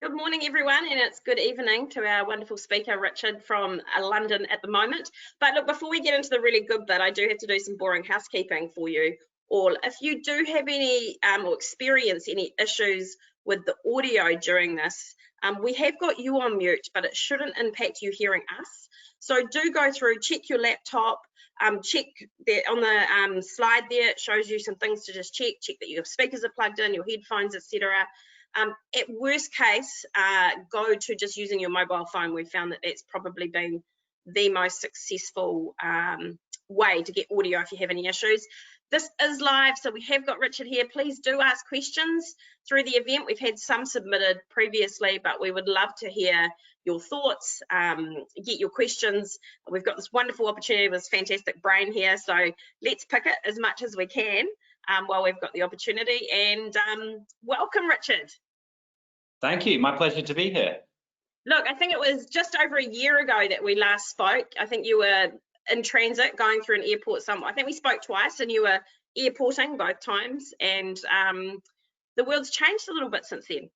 Good morning, everyone, and it's good evening to our wonderful speaker, Richard, from London at the moment. But look, before we get into the really good bit, I do have to do some boring housekeeping for you all. If you do have any or experience any issues with the audio during this, we have got you on mute, but it shouldn't impact you hearing us. So do go through, check your laptop, check there on the slide there, it shows you some things to just check that your speakers are plugged in, your headphones, etc. At worst case, go to just using your mobile phone. We've found that that's probably been the most successful way to get audio if you have any issues. This is live, so we have got Richard here. Please do ask questions through the event. We've had some submitted previously, but we would love to hear your thoughts, get your questions. We've got this wonderful opportunity with this fantastic brain here, so let's pick it as much as we can while we've got the opportunity. And welcome, Richard. Thank you. My pleasure to be here. Look, I think it was just over a year ago that we last spoke. I think you were in transit going through an airport somewhere. I think we spoke twice and you were airporting both times, and the world's changed a little bit since then.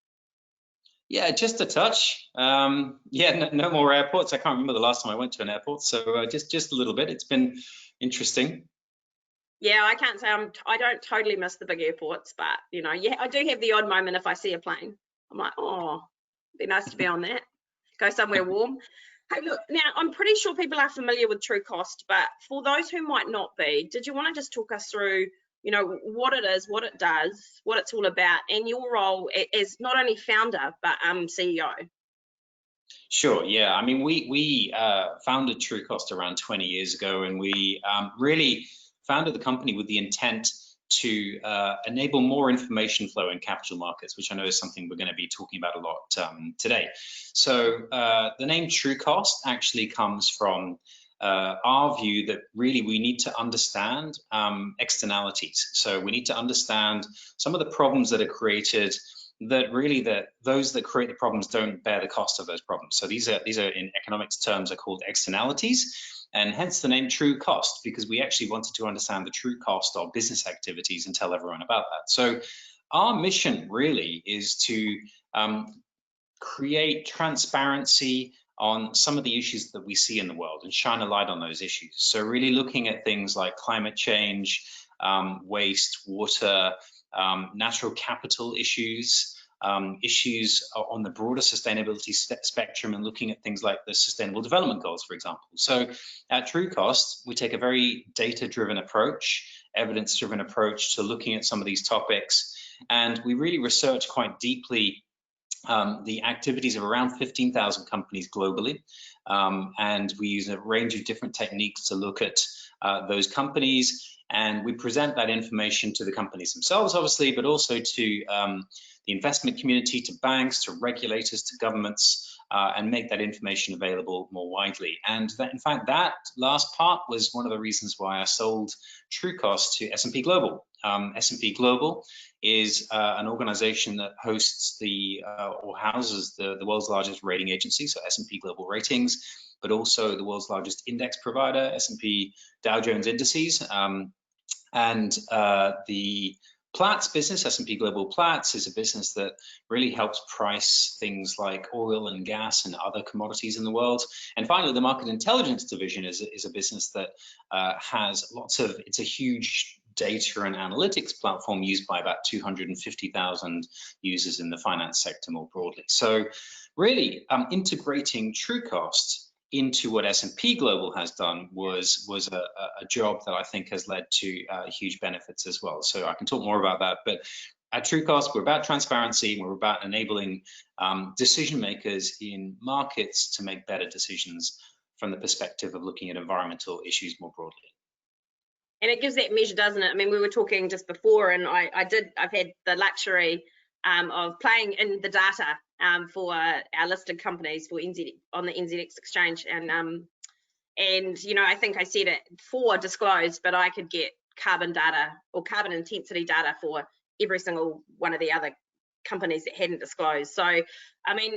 Yeah, just a touch. Yeah, no more airports. I can't remember the last time I went to an airport, so just a little bit. It's been interesting. Yeah, I can't say I don't totally miss the big airports, but you know, yeah, I do have the odd moment if I see a plane. I'm like, oh, it'd be nice to be on that. Go somewhere warm. Hey, look, now I'm pretty sure people are familiar with Trucost, but for those who might not be, did you want to just talk us through, you know, what it is, what it does, what it's all about, and your role as not only founder but CEO? Sure. Yeah. I mean, we founded Trucost around 20 years ago, and we really founded the company with the intent to enable more information flow in capital markets, which I know is something we're going to be talking about a lot today. So the name Trucost actually comes from our view that really we need to understand externalities. So we need to understand some of the problems that are created that really those that create the problems don't bear the cost of those problems. So these are in economics terms are called externalities, and hence the name Trucost, because we actually wanted to understand the true cost of business activities and tell everyone about that. So our mission really is to create transparency on some of the issues that we see in the world and shine a light on those issues. So really looking at things like climate change, waste, water, natural capital issues, issues on the broader sustainability spectrum, and looking at things like the Sustainable Development Goals, for example. So at Trucost, we take a very data-driven approach, evidence-driven approach to looking at some of these topics, and we really research quite deeply the activities of around 15,000 companies globally, and we use a range of different techniques to look at those companies, and we present that information to the companies themselves, obviously, but also to the investment community, to banks, to regulators, to governments, and make that information available more widely. And that, in fact, that last part was one of the reasons why I sold Trucost to S&P Global. S&P Global is an organization that hosts or houses the world's largest rating agency, so S&P Global Ratings, but also the world's largest index provider, S&P Dow Jones Indices, and the Platts business, S&P Global Platts, is a business that really helps price things like oil and gas and other commodities in the world. And finally, the Market Intelligence division is a business that has it's a huge data and analytics platform used by about 250,000 users in the finance sector more broadly. So really integrating Trucost into what S&P Global has done was a job that I think has led to huge benefits as well. So I can talk more about that, but at Trucost, we're about transparency, we're about enabling decision makers in markets to make better decisions from the perspective of looking at environmental issues more broadly. And it gives that measure, doesn't it? I mean, we were talking just before, and I've had the luxury of playing in the data for our listed companies on the NZX exchange, and you know, I think I said it for disclosed, but I could get carbon data or carbon intensity data for every single one of the other companies that hadn't disclosed. So I mean,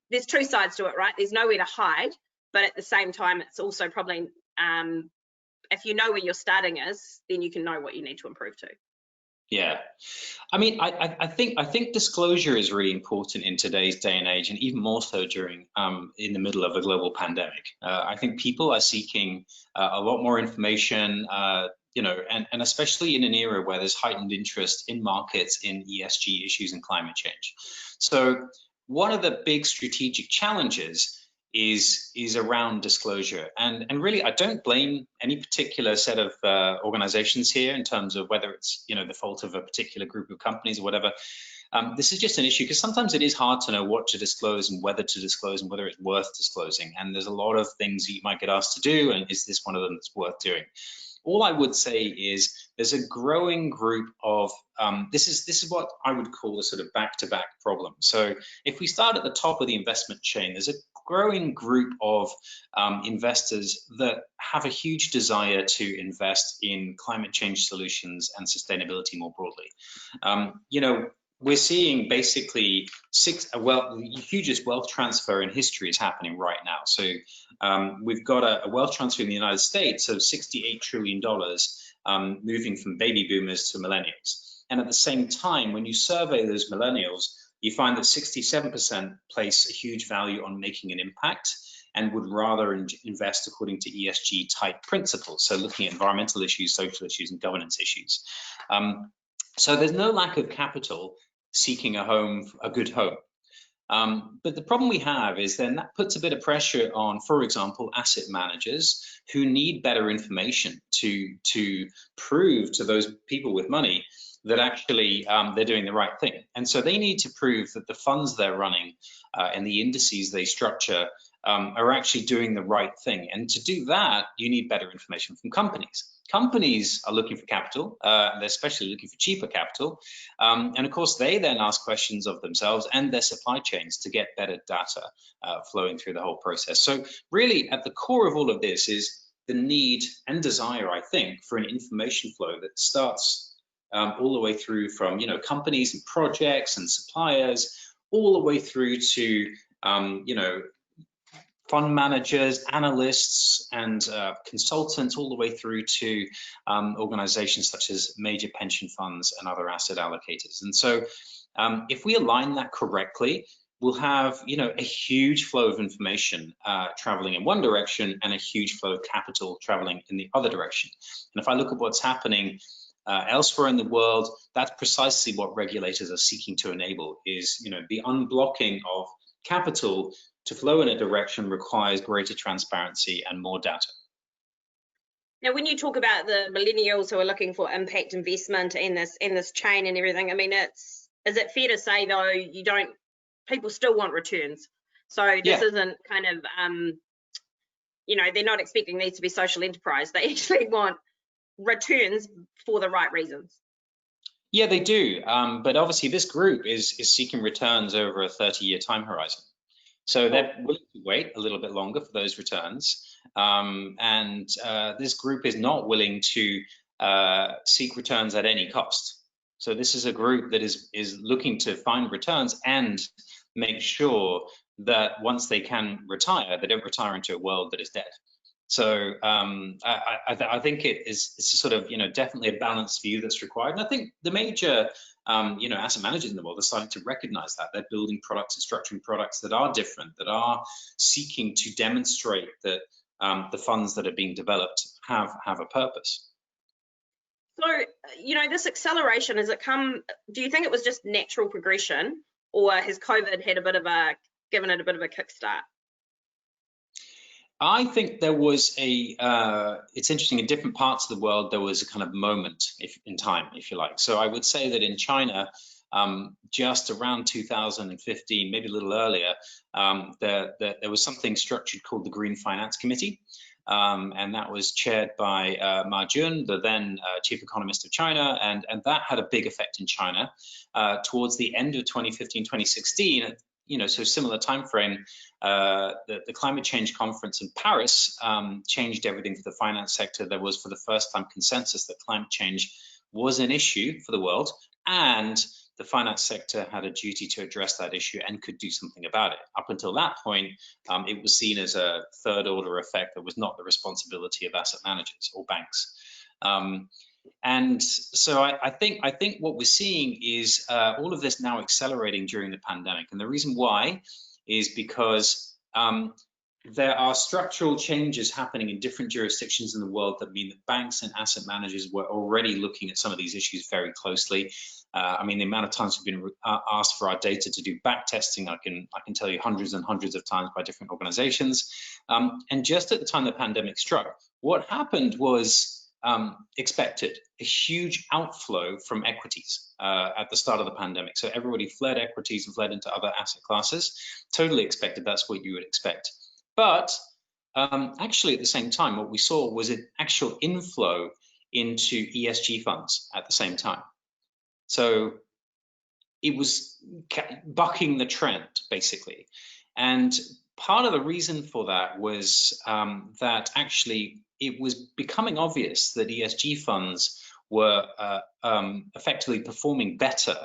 there's two sides to it, right? There's nowhere to hide, but at the same time, it's also probably if you know where your starting is, then you can know what you need to improve to. Yeah. I mean, I think disclosure is really important in today's day and age, and even more so during in the middle of a global pandemic. I think people are seeking a lot more information, you know, and especially in an era where there's heightened interest in markets, in ESG issues and climate change. So one of the big strategic challenges is around disclosure, and really I don't blame any particular set of organizations here in terms of whether it's, you know, the fault of a particular group of companies or whatever. This is just an issue because sometimes it is hard to know what to disclose and whether to disclose and whether it's worth disclosing, and there's a lot of things that you might get asked to do, and is this one of them that's worth doing? All I would say is there's a growing group of, this is what I would call a sort of back-to-back problem. So if we start at the top of the investment chain, there's a growing group of investors that have a huge desire to invest in climate change solutions and sustainability more broadly. You know, we're seeing basically the hugest wealth transfer in history is happening right now. So we've got a wealth transfer in the United States of $68 trillion moving from baby boomers to millennials. And at the same time, when you survey those millennials, you find that 67% place a huge value on making an impact and would rather invest according to ESG type principles. So looking at environmental issues, social issues, and governance issues. So there's no lack of capital seeking a home, a good home. But the problem we have is then that puts a bit of pressure on, for example, asset managers who need better information to prove to those people with money that actually they're doing the right thing. And so they need to prove that the funds they're running and the indices they structure are actually doing the right thing. And to do that, you need better information from companies. Companies are looking for capital, they're especially looking for cheaper capital. And of course, they then ask questions of themselves and their supply chains to get better data flowing through the whole process. So really at the core of all of this is the need and desire, I think, for an information flow that starts all the way through from, you know, companies and projects and suppliers, all the way through to, you know, fund managers, analysts, and consultants, all the way through to organizations such as major pension funds and other asset allocators. And so if we align that correctly, we'll have, you know, a huge flow of information traveling in one direction and a huge flow of capital traveling in the other direction. And if I look at what's happening elsewhere in the world, that's precisely what regulators are seeking to enable, is, you know, the unblocking of capital to flow in a direction requires greater transparency and more data. Now, when you talk about the millennials who are looking for impact investment in this chain and everything, I mean, is it fair to say though, people still want returns? So this isn't kind of, you know, they're not expecting these to be social enterprise. They actually want returns for the right reasons. Yeah, they do. But obviously this group is seeking returns over a 30-year time horizon. So they're willing to wait a little bit longer for those returns. And this group is not willing to seek returns at any cost. So this is a group that is looking to find returns and make sure that once they can retire, they don't retire into a world that is dead. So I think it's a sort of, you know, definitely a balanced view that's required. And I think the major you know, asset managers in the world are starting to recognize that. They're building products and structuring products that are different, that are seeking to demonstrate that the funds that are being developed have a purpose. So, you know, this acceleration, do you think it was just natural progression, or has COVID had given it a bit of a kickstart? I think there was it's interesting, in different parts of the world, there was a kind of moment in time, if you like. So I would say that in China, just around 2015, maybe a little earlier, there was something structured called the Green Finance Committee. And that was chaired by Ma Jun, the then chief economist of China, and that had a big effect in China. Towards the end of 2015, 2016, you know, so similar time frame, the climate change conference in Paris changed everything for the finance sector. There was, for the first time, consensus that climate change was an issue for the world, and the finance sector had a duty to address that issue and could do something about it. Up until that point, it was seen as a third order effect that was not the responsibility of asset managers or banks. And so I think what we're seeing is all of this now accelerating during the pandemic. And the reason why is because there are structural changes happening in different jurisdictions in the world that mean that banks and asset managers were already looking at some of these issues very closely. I mean, the amount of times we've been asked for our data to do back testing, I can tell you hundreds and hundreds of times by different organizations. And just at the time the pandemic struck, what happened was expected, a huge outflow from equities at the start of the pandemic. So everybody fled equities and fled into other asset classes. Totally expected, that's what you would expect. But actually, at the same time, what we saw was an actual inflow into ESG funds at the same time. So it was bucking the trend, basically. And part of the reason for that was that actually it was becoming obvious that ESG funds were effectively performing better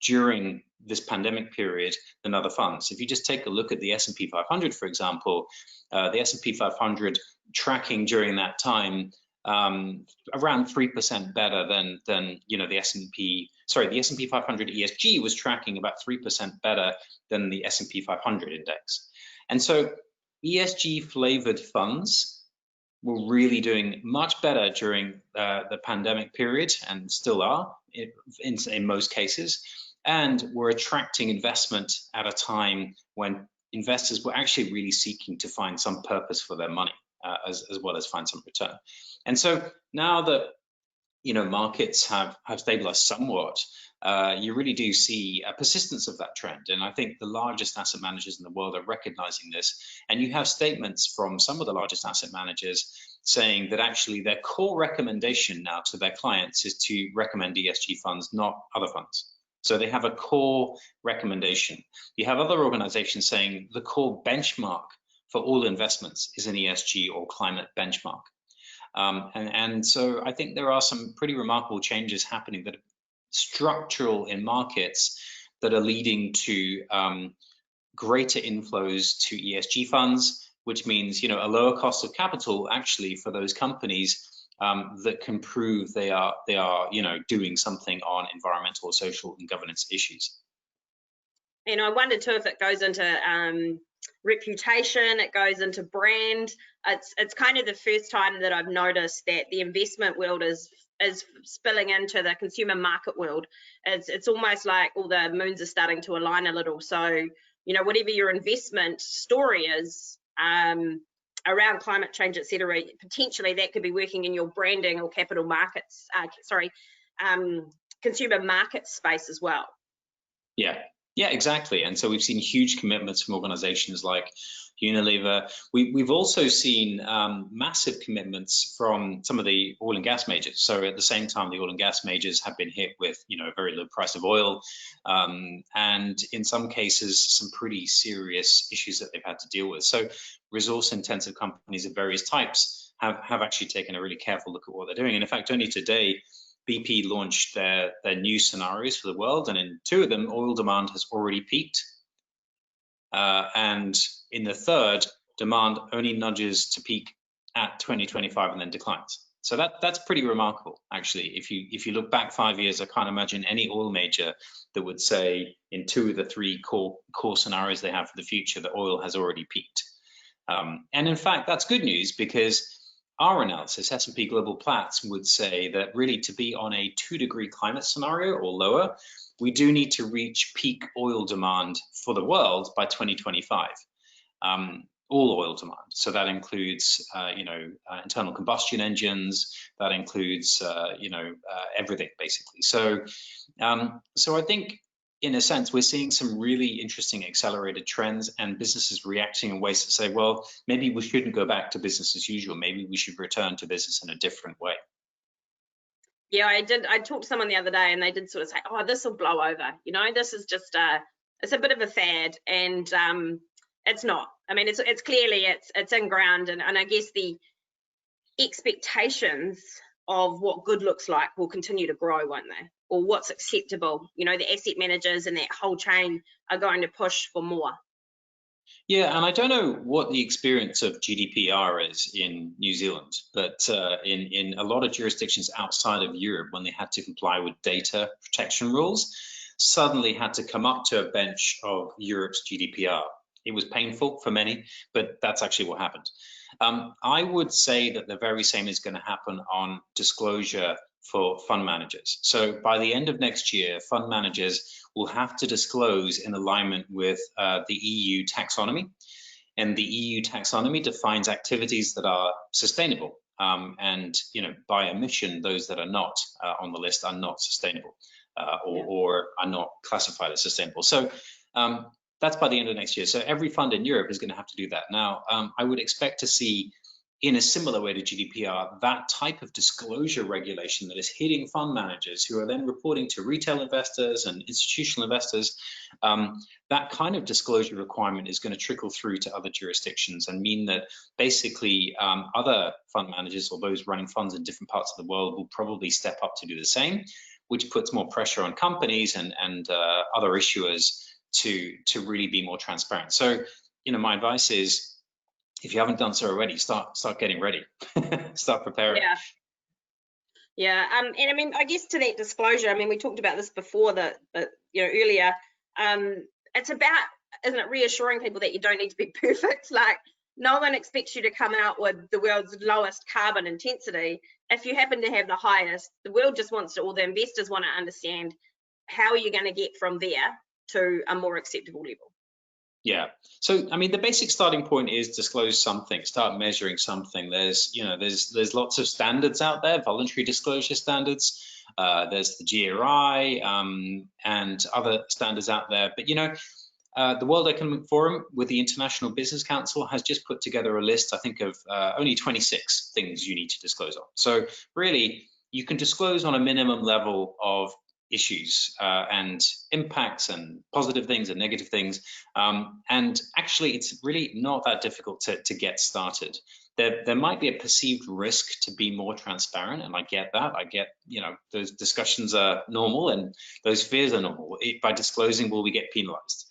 during this pandemic period than other funds. If you just take a look at the S&P 500, for example, the S&P 500 tracking during that time around 3% better than you know the S&P 500 ESG was tracking about 3% better than the S&P 500 index. And so ESG flavored funds were really doing much better during the pandemic period, and still are in most cases, and were attracting investment at a time when investors were actually really seeking to find some purpose for their money, as well as find some return. And so now that markets have stabilized somewhat, you really do see a persistence of that trend. And I think the largest asset managers in the world are recognizing this. And you have statements from some of the largest asset managers saying that actually their core recommendation now to their clients is to recommend ESG funds, not other funds. So they have a core recommendation. You have other organizations saying the core benchmark for all investments is an ESG or climate benchmark. And so I think there are some pretty remarkable changes happening that are structural in markets that are leading to greater inflows to ESG funds, which means a lower cost of capital actually for those companies that can prove they are doing something on environmental, social, and governance issues. And I wonder too if it goes into reputation, it goes into brand. It's kind of the first time that I've noticed that the investment world is spilling into the consumer market world. It's almost like all the moons are starting to align a little. So whatever your investment story is around climate change, etc., potentially that could be working in your branding or capital markets, consumer market space as well. Yeah, exactly. And so we've seen huge commitments from organizations like Unilever. We've also seen massive commitments from some of the oil and gas majors. So at the same time, the oil and gas majors have been hit with a very low price of oil, and in some cases some pretty serious issues that they've had to deal with. So resource intensive companies of various types have actually taken a really careful look at what they're doing. And in fact, only today BP launched their new scenarios for the world, and in 2 of them, oil demand has already peaked. And in the 3rd, demand only nudges to peak at 2025 and then declines. So that's pretty remarkable, actually. If you look back 5 years, I can't imagine any oil major that would say in 2 of the 3 core scenarios they have for the future that oil has already peaked. And in fact, that's good news, because our analysis, S&P Global Platts, would say that really to be on a 2-degree climate scenario or lower, we do need to reach peak oil demand for the world by 2025, all oil demand. So that includes, internal combustion engines, that includes, everything basically. So I think, in a sense, we're seeing some really interesting accelerated trends, and businesses reacting in ways that say, well, maybe we shouldn't go back to business as usual. Maybe we should return to business in a different way. Yeah, I talked to someone the other day, and they did sort of say, oh, this will blow over. This is just it's a bit of a fad, and it's not. I mean, it's clearly it's in ground, and I guess the expectations of what good looks like will continue to grow, won't they? Or what's acceptable. The asset managers and that whole chain are going to push for more. Yeah, and I don't know what the experience of GDPR is in New Zealand, but in a lot of jurisdictions outside of Europe, when they had to comply with data protection rules, suddenly had to come up to a bench of Europe's GDPR. It was painful for many, but that's actually what happened. I would say that the very same is going to happen on disclosure for fund managers. So by the end of next year, fund managers will have to disclose in alignment with the EU taxonomy. And the EU taxonomy defines activities that are sustainable. And by omission, those that are not on the list are not sustainable or are not classified as sustainable. So that's by the end of next year. So every fund in Europe is going to have to do that. Now, I would expect to see, in a similar way to GDPR, that type of disclosure regulation that is hitting fund managers who are then reporting to retail investors and institutional investors. That kind of disclosure requirement is going to trickle through to other jurisdictions and mean that basically other fund managers or those running funds in different parts of the world will probably step up to do the same, which puts more pressure on companies and other issuers to really be more transparent. So, my advice is, if you haven't done so already, start getting ready, start preparing. Yeah. And I mean, I guess to that disclosure, I mean, we talked about this before earlier. It's about, isn't it, reassuring people that you don't need to be perfect. Like, no one expects you to come out with the world's lowest carbon intensity. If you happen to have the highest, the world just wants to, or the investors want to understand, how are you going to get from there to a more acceptable level? Yeah. So, I mean, the basic starting point is disclose something, start measuring something. There's lots of standards out there, voluntary disclosure standards. There's the GRI and other standards out there. But, the World Economic Forum with the International Business Council has just put together a list, I think, of only 26 things you need to disclose on. So really, you can disclose on a minimum level of issues and impacts and positive things and negative things. And actually, it's really not that difficult to get started. There might be a perceived risk to be more transparent, and I get that. I get, those discussions are normal and those fears are normal. By disclosing, will we get penalized?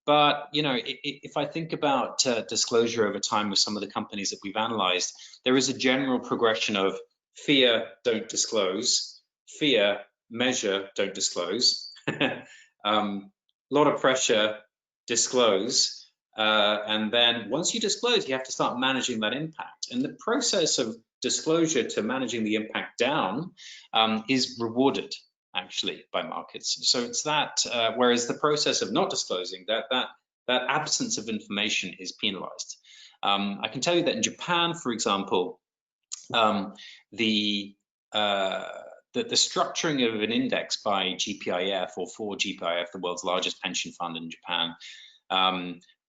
But if I think about disclosure over time with some of the companies that we've analyzed, there is a general progression of fear, don't disclose, fear, measure, don't disclose, lot of pressure, disclose, and then once you disclose, you have to start managing that impact. And the process of disclosure to managing the impact down is rewarded actually by markets. So it's that, whereas the process of not disclosing, that absence of information is penalized. I can tell you that in Japan, for example, the structuring of an index by GPIF or for GPIF, the world's largest pension fund in Japan,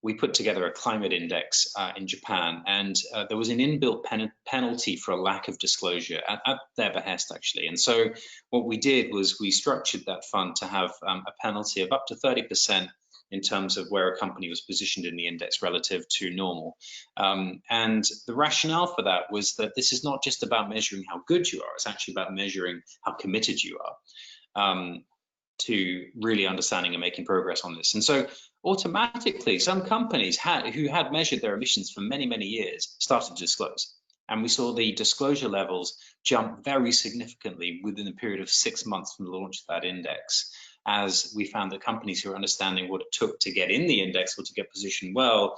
we put together a climate index in Japan, and there was an inbuilt penalty for a lack of disclosure at their behest, actually. And so what we did was we structured that fund to have a penalty of up to 30% in terms of where a company was positioned in the index relative to normal. And the rationale for that was that this is not just about measuring how good you are, it's actually about measuring how committed you are to really understanding and making progress on this. And so automatically, some companies who had measured their emissions for many, many years started to disclose. And we saw the disclosure levels jump very significantly within a period of 6 months from the launch of that index, as we found that companies who are understanding what it took to get in the index or to get positioned well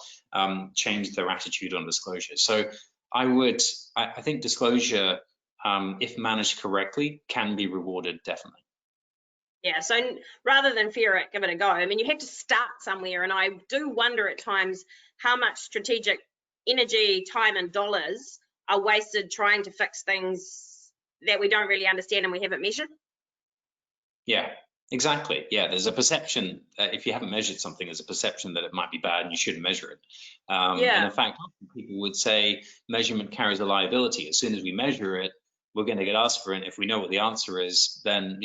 changed their attitude on disclosure. So I think disclosure, if managed correctly, can be rewarded, definitely. Yeah, so rather than fear it, give it a go. I mean, you have to start somewhere, and I do wonder at times how much strategic energy, time, and dollars are wasted trying to fix things that we don't really understand and we haven't measured. Yeah, exactly. Yeah, there's a perception, if you haven't measured something, there's a perception that it might be bad and you shouldn't measure it. And in fact, people would say measurement carries a liability. As soon as we measure it, we're going to get asked for it. If we know what the answer is, then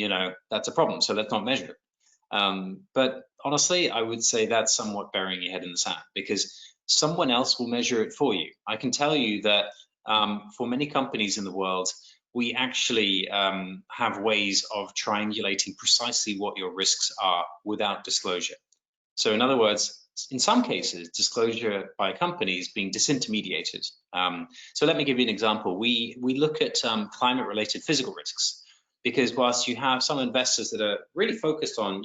that's a problem. So let's not measure it. But honestly, I would say that's somewhat burying your head in the sand, because someone else will measure it for you. I can tell you that for many companies in the world, we actually have ways of triangulating precisely what your risks are without disclosure. So in other words, in some cases, disclosure by companies being disintermediated. So let me give you an example. We look at climate-related physical risks, because whilst you have some investors that are really focused on,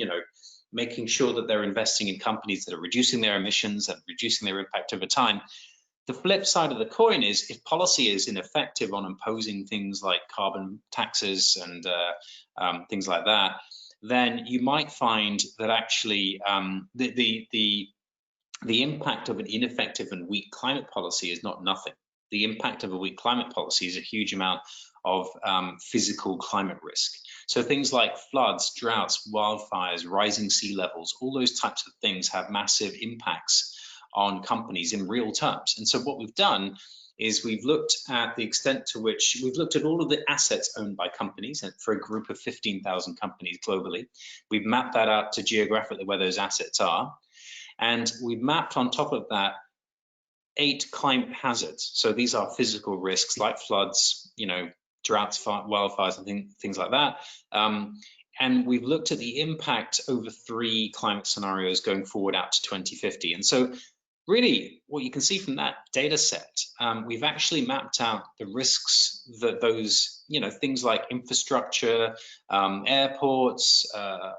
making sure that they're investing in companies that are reducing their emissions and reducing their impact over time, the flip side of the coin is if policy is ineffective on imposing things like carbon taxes and things like that, then you might find that actually the impact of an ineffective and weak climate policy is not nothing. The impact of a weak climate policy is a huge amount of physical climate risk. So things like floods, droughts, wildfires, rising sea levels, all those types of things have massive impacts on companies in real terms. And so what we've done is we've looked at the extent to which we've looked at all of the assets owned by companies, and for a group of 15,000 companies globally. We've mapped that out to geographically where those assets are. And we've mapped on top of that 8 climate hazards. So these are physical risks like floods, droughts, wildfires, and things like that. And we've looked at the impact over 3 climate scenarios going forward out to 2050. And so really what you can see from that data set, we've actually mapped out the risks that those, things like infrastructure, airports, a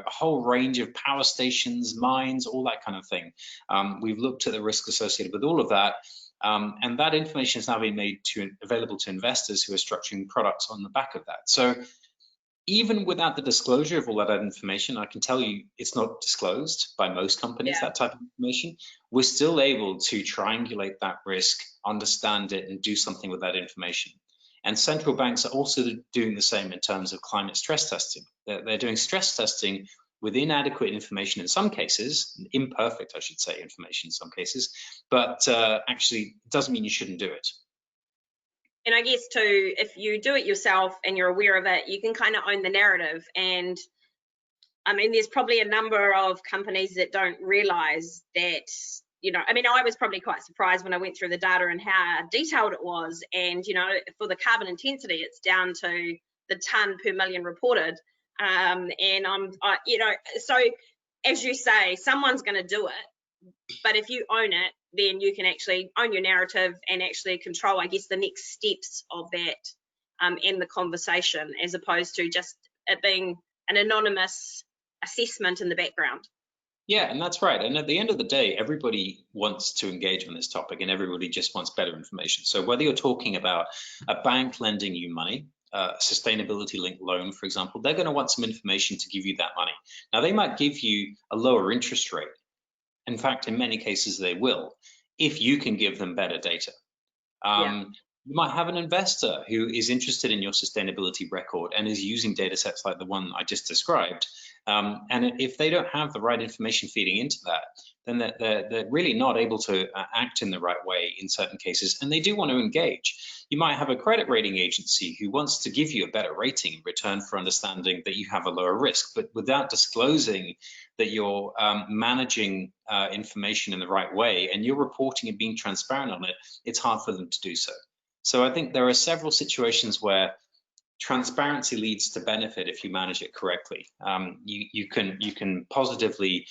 whole range of power stations, mines, all that kind of thing. We've looked at the risk associated with all of that. And that information is now being made available to investors who are structuring products on the back of that. So even without the disclosure of all that information, I can tell you it's not disclosed by most companies, that type of information. We're still able to triangulate that risk, understand it, and do something with that information. And central banks are also doing the same in terms of climate stress testing. They're doing stress testing with inadequate information in some cases, imperfect, I should say, information in some cases, but actually it doesn't mean you shouldn't do it. And I guess too, if you do it yourself and you're aware of it, you can kind of own the narrative. And I mean, there's probably a number of companies that don't realize that, I was probably quite surprised when I went through the data and how detailed it was. And, for the carbon intensity, it's down to the ton per million reported. So as you say, someone's going to do it. But if you own it, then you can actually own your narrative and actually control, I guess, the next steps of that and the conversation, as opposed to just it being an anonymous assessment in the background. Yeah, and that's right. And at the end of the day, everybody wants to engage on this topic and everybody just wants better information. So whether you're talking about a bank lending you money, sustainability linked loan, for example, they're going to want some information to give you that money. Now, they might give you a lower interest rate. In fact, in many cases, they will, if you can give them better data. You might have an investor who is interested in your sustainability record and is using data sets like the one I just described. And if they don't have the right information feeding into that, then they're really not able to act in the right way in certain cases, and they do want to engage. You might have a credit rating agency who wants to give you a better rating in return for understanding that you have a lower risk, but without disclosing that you're managing information in the right way and you're reporting and being transparent on it, it's hard for them to do so. So I think there are several situations where transparency leads to benefit if you manage it correctly. You can positively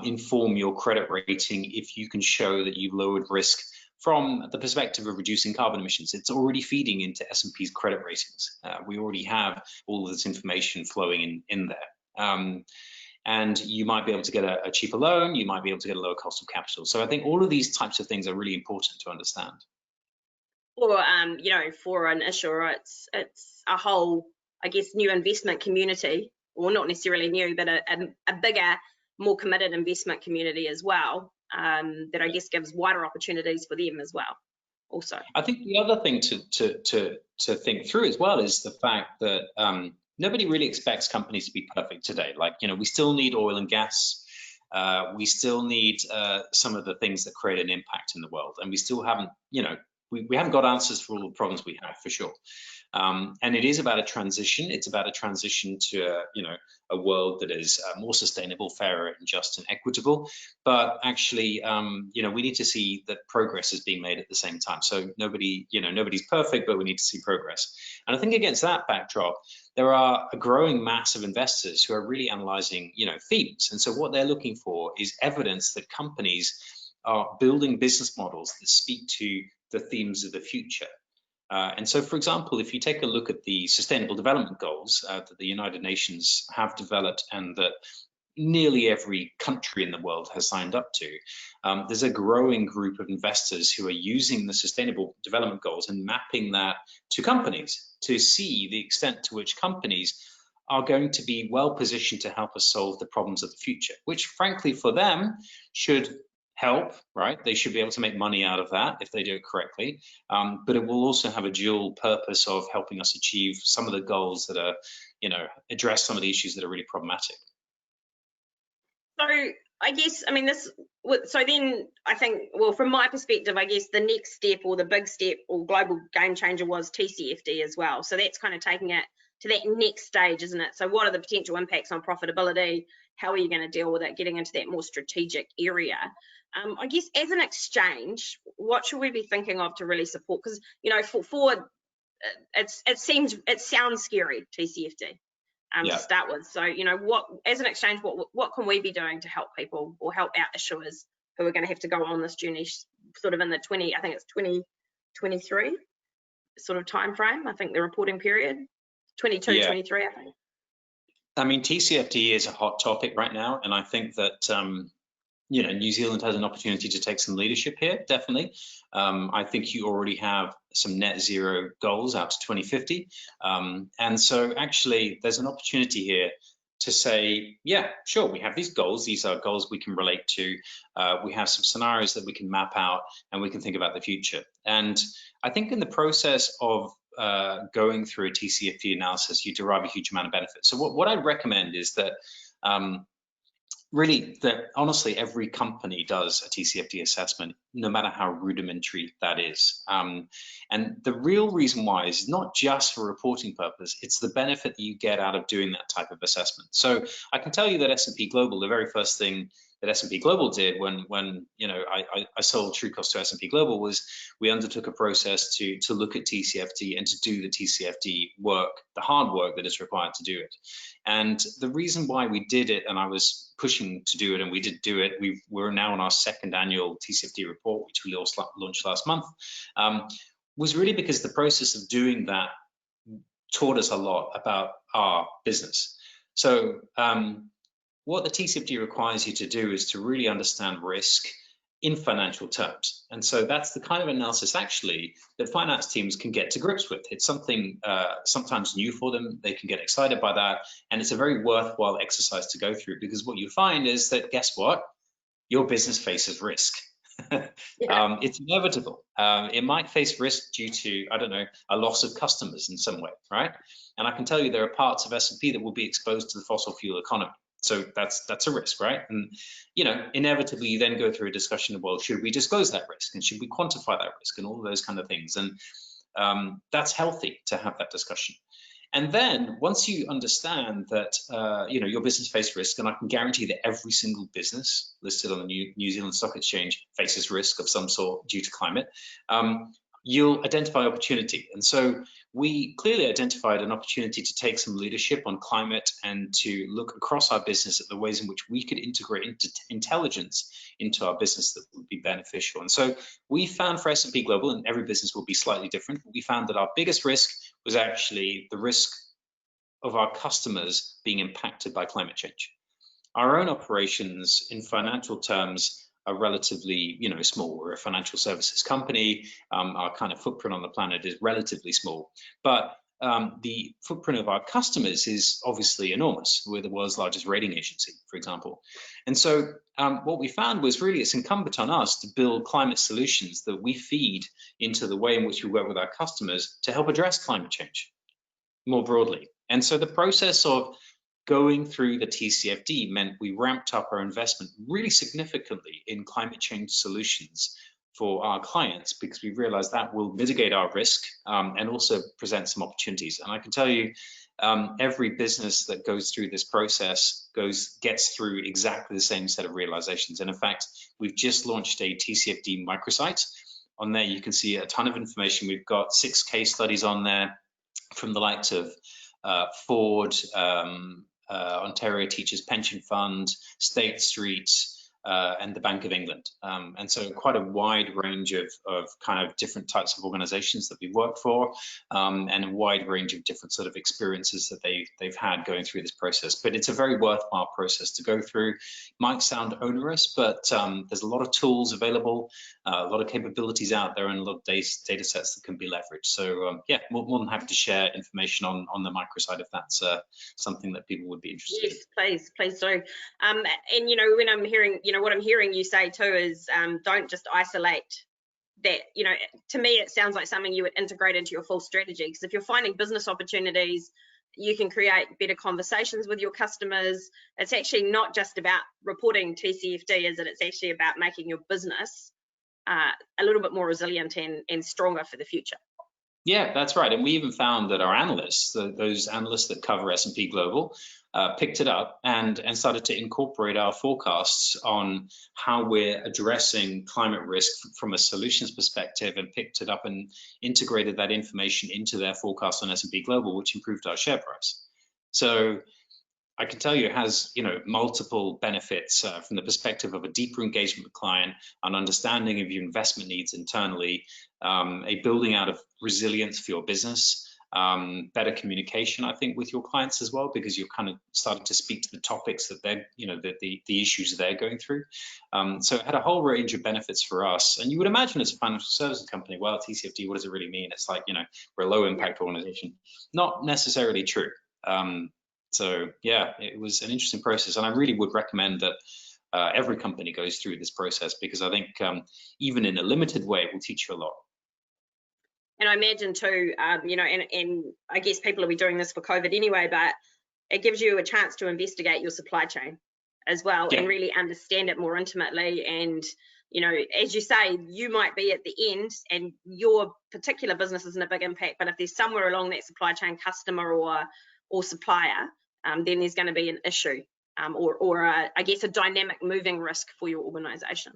inform your credit rating if you can show that you've lowered risk from the perspective of reducing carbon emissions. It's already feeding into S&P's credit ratings. We already have all of this information flowing in there. And you might be able to get a cheaper loan, you might be able to get a lower cost of capital. So I think all of these types of things are really important to understand. Or, for an issuer, it's a whole, I guess, new investment community, or not necessarily new, but a bigger, more committed investment community as well, that I guess gives wider opportunities for them as well. Also, I think the other thing to think through as well is the fact that nobody really expects companies to be perfect today. Like, we still need oil and gas. We still need some of the things that create an impact in the world, and we still haven't, we haven't got answers for all the problems we have, for sure. And it is about a transition. It's about a transition to a world that is more sustainable, fairer, and just and equitable. But actually, we need to see that progress is being made at the same time. So nobody's perfect, but we need to see progress. And I think against that backdrop, there are a growing mass of investors who are really analyzing, themes. And so what they're looking for is evidence that companies are building business models that speak to the themes of the future. And so, for example, if you take a look at the Sustainable Development Goals that the United Nations have developed and that nearly every country in the world has signed up to, there's a growing group of investors who are using the Sustainable Development Goals and mapping that to companies to see the extent to which companies are going to be well positioned to help us solve the problems of the future, which frankly for them should help, right? They should be able to make money out of that if they do it correctly. But it will also have a dual purpose of helping us achieve some of the goals that are, address some of the issues that are really problematic. So I guess, so then I think, well, from my perspective, I guess the next step or the big step or global game changer was TCFD as well. So that's kind of taking it to that next stage, isn't it? So what are the potential impacts on profitability? How are you going to deal with it, getting into that more strategic area? I guess as an exchange, what should we be thinking of to really support? Because, it sounds scary, TCFD. To start with. So, what as an exchange, what can we be doing to help people or help out issuers who are going to have to go on this journey sort of in the 2023 sort of time frame? I think the reporting period, 22, 23, I think. TCFD is a hot topic right now, and I think that New Zealand has an opportunity to take some leadership here, definitely. I think you already have some net zero goals out to 2050. And so actually there's an opportunity here to say, yeah, sure, we have these goals. These are goals we can relate to. We have some scenarios that we can map out and we can think about the future. And I think in the process of going through a TCFD analysis, you derive a huge amount of benefit. So what I'd recommend is that really, honestly, every company does a TCFD assessment, no matter how rudimentary that is. And the real reason why is not just for reporting purpose, it's the benefit that you get out of doing that type of assessment. So I can tell you that S&P Global, the very first thing that S&P Global did when I sold Trucost to S&P Global was we undertook a process to look at TCFD and to do the TCFD work, the hard work that is required to do it. And the reason why we did it, and I was pushing to do it, and we did do it, we're now on our second annual TCFD report, which we launched last month, was really because the process of doing that taught us a lot about our business. So what the TCFD requires you to do is to really understand risk in financial terms. And so that's the kind of analysis actually that finance teams can get to grips with. It's something sometimes new for them. They can get excited by that. And it's a very worthwhile exercise to go through, because what you find is that, guess what? Your business faces risk. It's inevitable. It might face risk due to, I don't know, a loss of customers in some way, right? And I can tell you there are parts of S&P that will be exposed to the fossil fuel economy. So that's a risk, right? And inevitably you then go through a discussion of, well, should we disclose that risk and should we quantify that risk and all of those kind of things? And that's healthy to have that discussion. And then once you understand that your business faces risk, and I can guarantee that every single business listed on the New Zealand Stock Exchange faces risk of some sort due to climate, you'll identify opportunity. And so we clearly identified an opportunity to take some leadership on climate and to look across our business at the ways in which we could integrate intelligence into our business that would be beneficial. And so we found for S&P Global, and every business will be slightly different, but we found that our biggest risk was actually the risk of our customers being impacted by climate change. Our own operations in financial terms are relatively, small. We're a financial services company. Our kind of footprint on the planet is relatively small, but the footprint of our customers is obviously enormous. We're the world's largest rating agency, for example. And so what we found was really it's incumbent on us to build climate solutions that we feed into the way in which we work with our customers to help address climate change more broadly. And so the process of going through the TCFD meant we ramped up our investment really significantly in climate change solutions for our clients, because we realize that will mitigate our risk and also present some opportunities. And I can tell you, every business that goes through this process gets through exactly the same set of realizations. And in fact, we've just launched a TCFD microsite. On there, you can see a ton of information. We've got 6 case studies on there from the likes of Ford, Ontario Teachers Pension Fund, State Street, and the Bank of England. And so quite a wide range of kind of different types of organizations that we've worked for, and a wide range of different sort of experiences that they've had going through this process. But it's a very worthwhile process to go through. Might sound onerous, but there's a lot of tools available, a lot of capabilities out there, and a lot of data sets that can be leveraged. So yeah, more than happy to share information on the microsite if that's something that people would be interested in. Yes, please do. And you know, when I'm hearing, you know, what I'm hearing you say too is don't just isolate that. You know, to me it sounds like something you would integrate into your full strategy, because if you're finding business opportunities, you can create better conversations with your customers. It's actually not just about reporting TCFD, is it? It's actually about making your business a little bit more resilient and stronger for the future. Yeah, that's right. And we even found that our analysts, those analysts that cover S&P Global, picked it up and started to incorporate our forecasts on how we're addressing climate risk from a solutions perspective, and picked it up and integrated that information into their forecast on S&P Global, which improved our share price. So I can tell you it has, you know, multiple benefits from the perspective of a deeper engagement with client, an understanding of your investment needs internally, a building out of resilience for your business, better communication, I think, with your clients as well, because you're kind of starting to speak to the topics that they're, you know, the issues they're going through. So it had a whole range of benefits for us. And you would imagine as a financial services company, well, TCFD, what does it really mean? It's like, you know, we're a low impact organization. Not necessarily true. So yeah, it was an interesting process, and I really would recommend that every company goes through this process, because I think even in a limited way, it will teach you a lot. And I imagine too, you know, and I guess people will be doing this for COVID anyway, but it gives you a chance to investigate your supply chain as well, and really understand it more intimately. And you know, as you say, you might be at the end and your particular business isn't a big impact, but if there's somewhere along that supply chain, customer or supplier, then there's going to be an issue, or I guess a dynamic moving risk for your organization.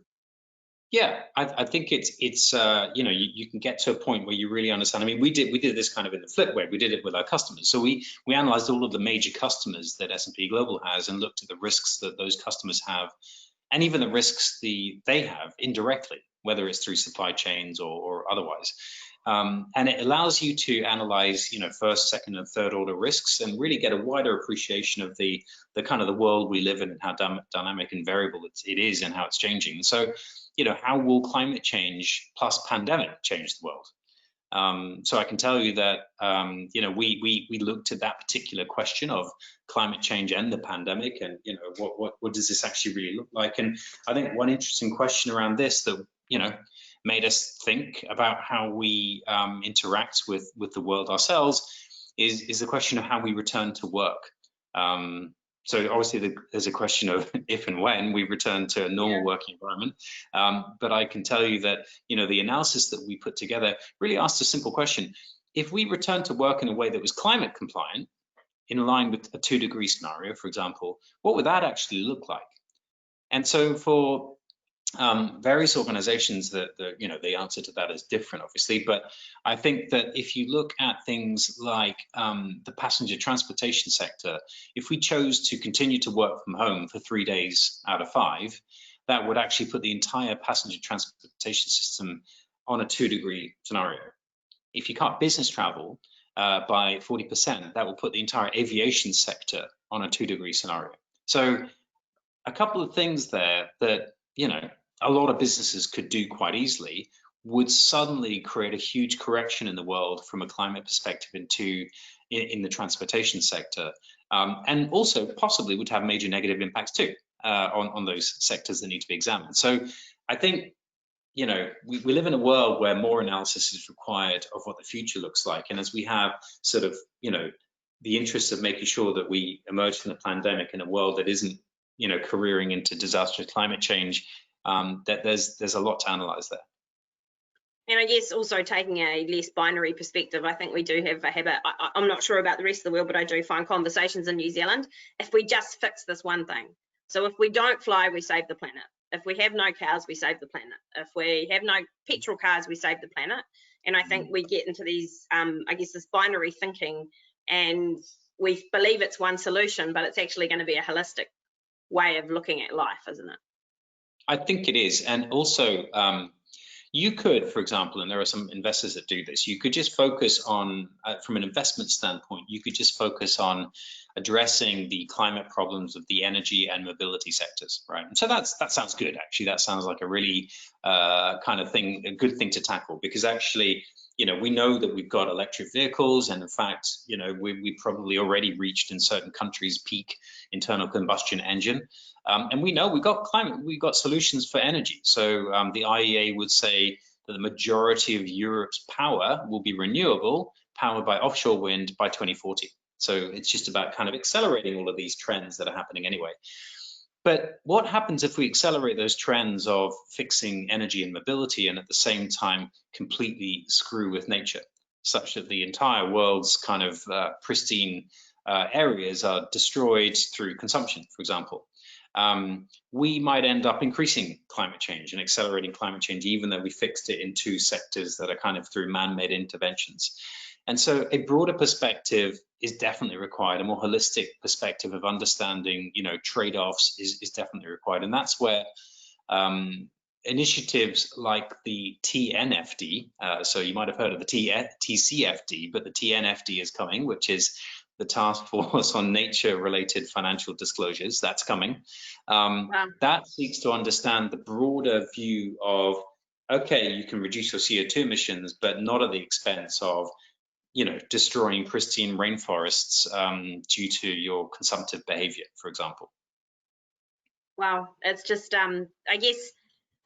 Yeah, I think it's you know, you can get to a point where you really understand. I mean, we did this kind of in the flip way. We did it with our customers. So we analyzed all of the major customers that S&P Global has, and looked at the risks that those customers have, and even the risks they have indirectly, whether it's through supply chains or otherwise. And it allows you to analyze, you know, first, second, and third order risks, and really get a wider appreciation of the kind of the world we live in, and how dynamic and variable it is, and how it's changing. So, you know, how will climate change plus pandemic change the world? So I can tell you that, you know, we looked at that particular question of climate change and the pandemic, and, you know, what does this actually really look like? And I think one interesting question around this that, you know, made us think about how we interact with the world ourselves is the question of how we return to work. So obviously there's a question of if and when we return to a normal working environment. But I can tell you that, you know, the analysis that we put together really asked a simple question. If we return to work in a way that was climate compliant, in line with a 2-degree scenario, for example, what would that actually look like? And so for various organizations, that you know, the answer to that is different, obviously, but I think that if you look at things like the passenger transportation sector, if we chose to continue to work from home for 3 days out of 5, that would actually put the entire passenger transportation system on a 2-degree scenario. If you cut business travel by 40%, that will put the entire aviation sector on a 2-degree scenario. So a couple of things there that, you know, a lot of businesses could do quite easily would suddenly create a huge correction in the world from a climate perspective in the transportation sector, and also possibly would have major negative impacts too on those sectors that need to be examined. So I think, you know, we live in a world where more analysis is required of what the future looks like, and as we have sort of, you know, the interest of making sure that we emerge from the pandemic in a world that isn't, you know, careering into disastrous climate change, that there's a lot to analyze there. And I guess also taking a less binary perspective, I think we do have a habit, I'm not sure about the rest of the world, but I do find conversations in New Zealand, if we just fix this one thing. So if we don't fly, we save the planet. If we have no cows, we save the planet. If we have no petrol cars, we save the planet. And I think we get into these, I guess, this binary thinking, and we believe it's one solution, but it's actually going to be a holistic way of looking at life, isn't it? I think it is. And also, you could, for example, and there are some investors that do this, you could just focus on, from an investment standpoint, you could just focus on addressing the climate problems of the energy and mobility sectors, right? And so that sounds good, actually. That sounds like a really kind of thing, a good thing to tackle, because actually, you know, we know that we've got electric vehicles, and in fact, you know, we probably already reached in certain countries peak internal combustion engine. And we know we've got solutions for energy. So the IEA would say that the majority of Europe's power will be renewable, powered by offshore wind by 2040. So it's just about kind of accelerating all of these trends that are happening anyway. But what happens if we accelerate those trends of fixing energy and mobility and at the same time completely screw with nature, such that the entire world's kind of pristine areas are destroyed through consumption, for example? We might end up increasing climate change and accelerating climate change, even though we fixed it in two sectors that are kind of through man-made interventions. And so a broader perspective is definitely required. A more holistic perspective of understanding, you know, trade-offs is definitely required. And that's where initiatives like the TNFD, so you might have heard of the TCFD, but the TNFD is coming, which is the Task Force on Nature-Related Financial Disclosures. That's coming. Wow. That seeks to understand the broader view of, okay, you can reduce your CO2 emissions, but not at the expense of, you know, destroying pristine rainforests due to your consumptive behavior, for example. Wow, it's just, I guess,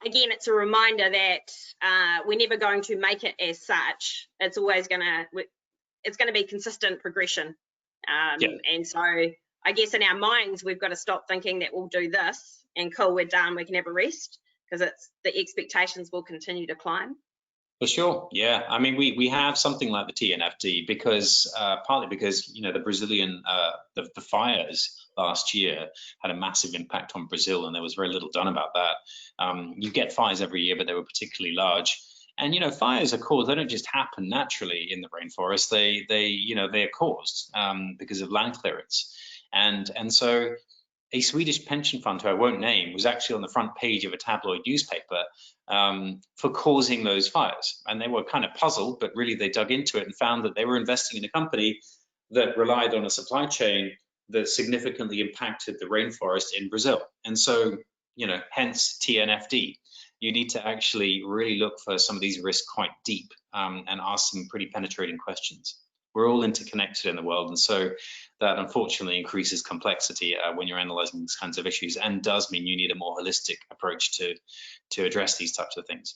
again, it's a reminder that we're never going to make it as such. It's always gonna be consistent progression. And so I guess in our minds, we've got to stop thinking that we'll do this and cool, we're done, we can have a rest, because the expectations will continue to climb. For sure, yeah. I mean, we have something like the TNFD because partly because, you know, the Brazilian the fires last year had a massive impact on Brazil, and there was very little done about that. You get fires every year, but they were particularly large. And, you know, fires are caused, they don't just happen naturally in the rainforest. They're caused because of land clearance. And so a Swedish pension fund, who I won't name, was actually on the front page of a tabloid newspaper for causing those fires. And they were kind of puzzled, but really they dug into it and found that they were investing in a company that relied on a supply chain that significantly impacted the rainforest in Brazil. And so, you know, hence TNFD. You need to actually really look for some of these risks quite deep and ask some pretty penetrating questions. We're all interconnected in the world, and so that unfortunately increases complexity when you're analyzing these kinds of issues, and does mean you need a more holistic approach to address these types of things.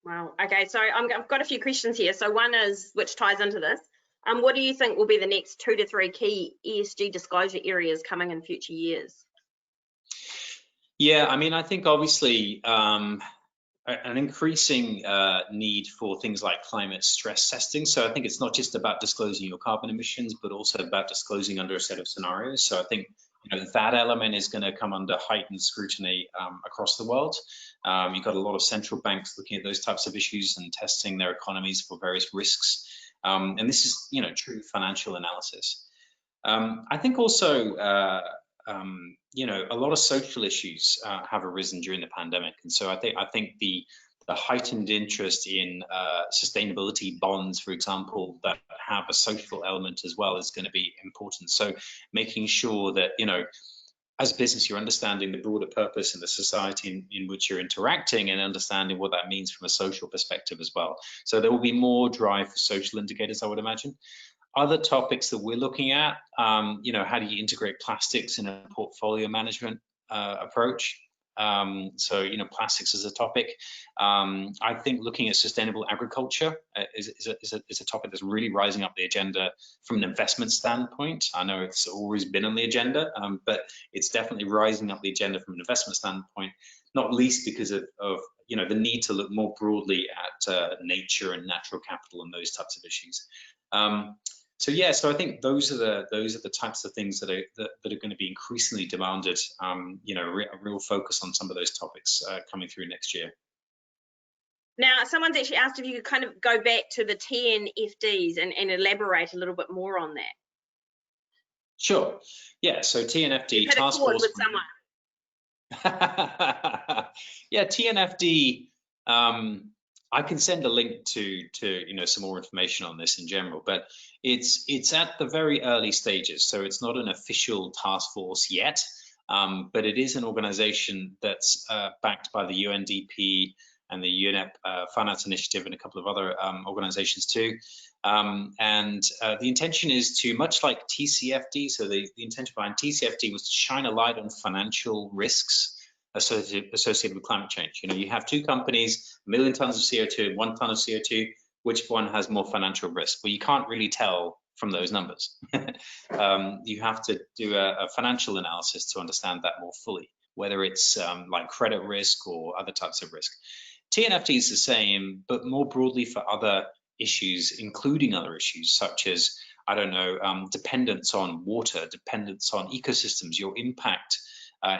Wow. Okay, so I've got a few questions here. So one is, which ties into this, what do you think will be the next 2 to 3 key ESG disclosure areas coming in future years? Yeah, I mean, I think obviously an increasing need for things like climate stress testing. So I think it's not just about disclosing your carbon emissions, but also about disclosing under a set of scenarios. So I think, you know, that element is going to come under heightened scrutiny across the world. You've got a lot of central banks looking at those types of issues and testing their economies for various risks. And this is, you know, true financial analysis. I think also, you know, a lot of social issues have arisen during the pandemic, and so I think the heightened interest in sustainability bonds, for example, that have a social element as well, is going to be important. So making sure that, you know, as a business, you're understanding the broader purpose in the society in which you're interacting, and understanding what that means from a social perspective as well. So there will be more drive for social indicators, I would imagine. Other topics that we're looking at, you know, how do you integrate plastics in a portfolio management approach? So, you know, plastics is a topic. I think looking at sustainable agriculture is a topic that's really rising up the agenda from an investment standpoint. I know it's always been on the agenda, but it's definitely rising up the agenda from an investment standpoint, not least because of the need to look more broadly at nature and natural capital and those types of issues. So I think those are the types of things that are going to be increasingly demanded. A real focus on some of those topics coming through next year. Now, someone's actually asked if you could kind of go back to the TNFDs and elaborate a little bit more on that. Sure. Yeah. So TNFD task force. With someone. Yeah, TNFD. I can send a link to some more information on this in general, but it's at the very early stages, so it's not an official task force yet, but it is an organization that's backed by the UNDP and the UNEP Finance Initiative and a couple of other organizations too. And the intention is to, much like TCFD, so the intention behind TCFD was to shine a light on financial risks associated with climate change. You have two companies, 1 million tons of CO2 and 1 ton of CO2, which one has more financial risk? Well, you can't really tell from those numbers. You have to do a financial analysis to understand that more fully, whether it's like credit risk or other types of risk. TNFD is the same, but more broadly for other issues, including other issues such as, dependence on water, dependence on ecosystems, your impact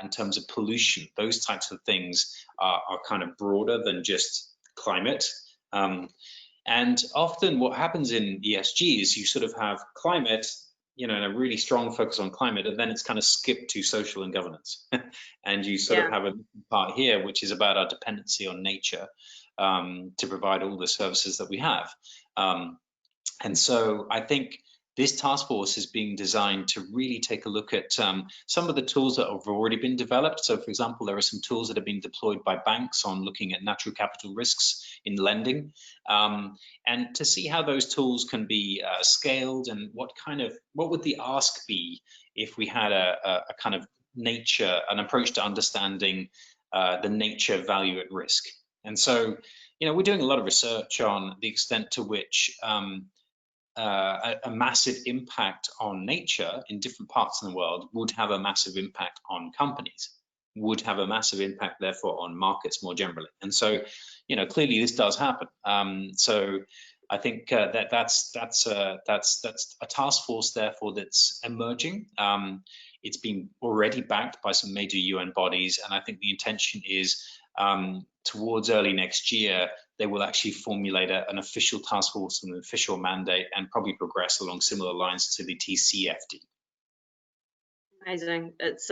in terms of pollution. Those types of things are kind of broader than just climate. And often what happens in ESG is you sort of have climate, and a really strong focus on climate, and then it's kind of skipped to social and governance. And you sort of have a part here, which is about our dependency on nature to provide all the services that we have. And so I think this task force is being designed to really take a look at some of the tools that have already been developed. So, for example, there are some tools that have been deployed by banks on looking at natural capital risks in lending, and to see how those tools can be scaled, and what would the ask be if we had a kind of an approach to understanding the nature value at risk. And so, we're doing a lot of research on the extent to which a massive impact on nature in different parts of the world would have a massive impact on companies, would have a massive impact, therefore, on markets more generally. And so, clearly this does happen. So I think that's a task force, therefore, that's emerging. It's been already backed by some major UN bodies, and I think the intention is towards early next year, they will actually formulate an official task force and an official mandate, and probably progress along similar lines to the TCFD. Amazing. It's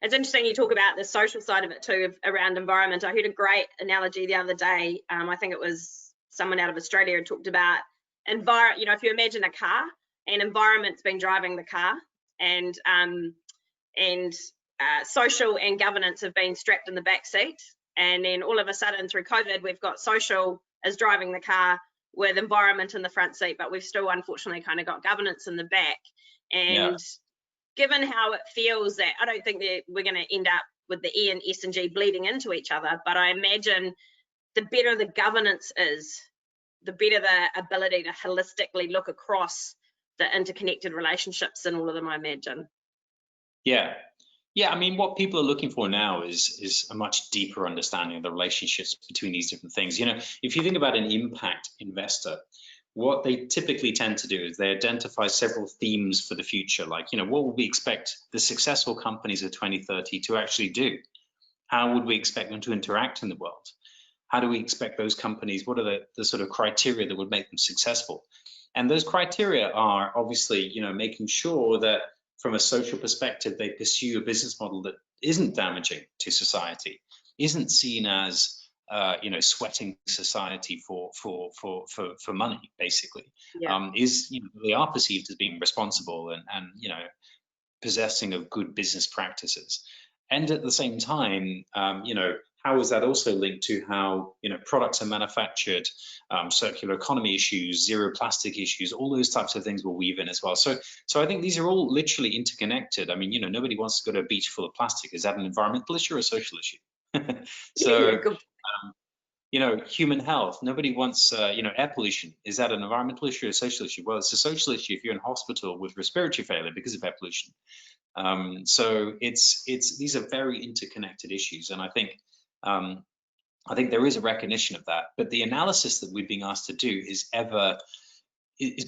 interesting you talk about the social side of it too, around environment. I heard a great analogy the other day. I think it was someone out of Australia who talked about if you imagine a car, and environment's been driving the car, and social and governance have been strapped in the back seat. And then all of a sudden through COVID, we've got social as driving the car with environment in the front seat, but we've still unfortunately kind of got governance in the back. And given how it feels, that I don't think that we're going to end up with the E and S and G bleeding into each other, but I imagine the better the governance is, the better the ability to holistically look across the interconnected relationships in all of them, I imagine. Yeah, I mean, what people are looking for now is a much deeper understanding of the relationships between these different things. If you think about an impact investor, what they typically tend to do is they identify several themes for the future, like, what would we expect the successful companies of 2030 to actually do? How would we expect them to interact in the world? How do we expect those companies, what are the sort of criteria that would make them successful? And those criteria are obviously, making sure that from a social perspective, they pursue a business model that isn't damaging to society, isn't seen as sweating society for money, basically. They are perceived as being responsible and possessing of good business practices. And at the same time, how is that also linked to how products are manufactured, circular economy issues, zero plastic issues, all those types of things will weave in as well. So I think these are all literally interconnected. I mean, nobody wants to go to a beach full of plastic. Is that an environmental issue or a social issue? Human health. Nobody wants air pollution. Is that an environmental issue or a social issue? Well, it's a social issue if you're in hospital with respiratory failure because of air pollution. So these are very interconnected issues, and I think I think there is a recognition of that, but the analysis that we're being asked to do is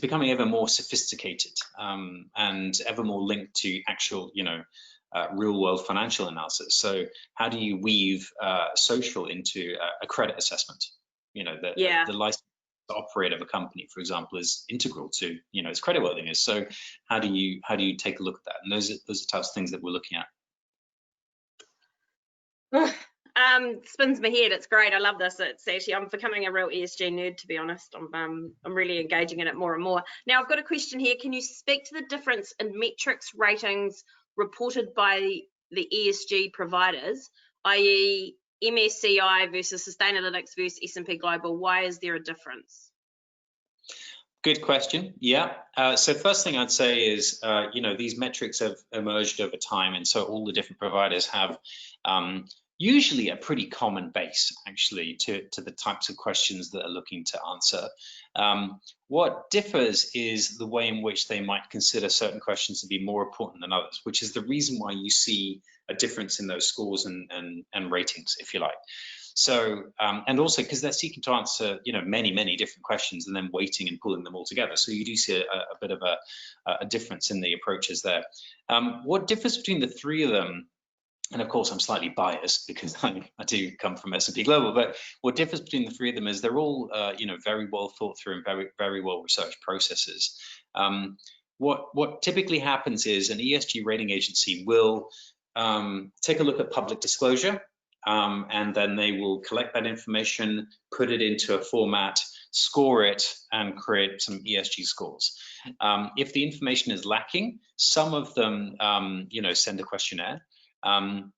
becoming ever more sophisticated, and ever more linked to actual, real world financial analysis. So how do you weave social into a credit assessment? The license to operate of a company, for example, is integral to its creditworthiness. So how do you take a look at that? And those are types of things that we're looking at. Spins my head. It's great. I love this. It's actually, I'm becoming a real ESG nerd, to be honest. I'm really engaging in it more and more. Now, I've got a question here. Can you speak to the difference in metrics ratings reported by the ESG providers, i.e. MSCI versus Sustainalytics versus S&P Global? Why is there a difference? Good question. Yeah. So first thing I'd say is, these metrics have emerged over time, and so all the different providers have usually a pretty common base, actually, to the types of questions that are looking to answer. What differs is the way in which they might consider certain questions to be more important than others, which is the reason why you see a difference in those scores and ratings, if you like. So, and also because they're seeking to answer, many different questions and then weighting and pulling them all together. So you do see a bit of a difference in the approaches there. What differs between the three of them, and of course I'm slightly biased because I do come from S&P Global, but what differs between the three of them is they're all, very well thought through and very well researched processes. What typically happens is an ESG rating agency will take a look at public disclosure, and then they will collect that information, put it into a format, score it, and create some ESG scores. If the information is lacking, some of them, send a questionnaire, and